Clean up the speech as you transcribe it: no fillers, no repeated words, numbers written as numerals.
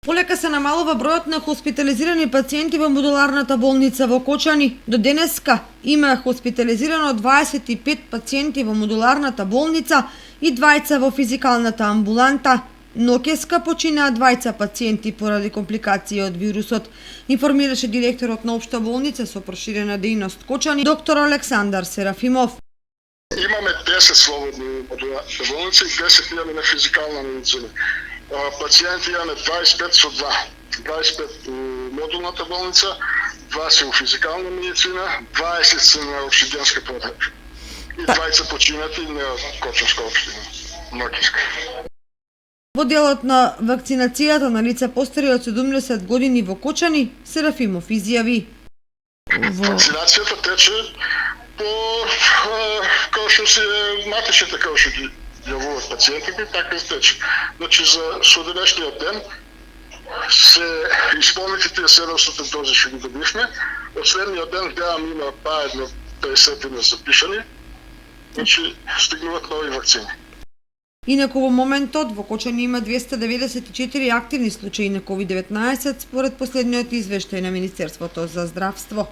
Полека се намалува бројот на хоспитализирани пациенти во модуларната болница во Кочани. До денеска има хоспитализирано 25 пациенти во модуларната болница и 2 во физикалната амбуланта. Ноќеска починаа 2 пациенти поради компликации од вирусот, информираше директорот на Општа болница со проширена дејност Кочани, доктор Александар Серафимов. Имаме 10 слободни модуларни болници и 10 имаме на физикална медицина. Пациенти имаме 25 со 2. 25 у модулната болница, 2 се у физикална медицина, 20 се на обшиденска потребна. И 20 починати на Кочанска општина, Ноќеска. Во делот на вакцинацијата на лица постари од 70 години во Кочани, Серафимов изјави. Вакцинацијата тече по како што се матичните, како што ги јавуваат пациентите, така и тече. Значи за суденешниот ден се исполнити тие 700 дози што ги добивме. Од следниот ден гледам има па едно 50 запишани. Значи стигнуваат нови вакцини. Инаку во моментот во Кочани има 294 активни случаи на COVID-19 според последниот извештај на Министерството за здравство.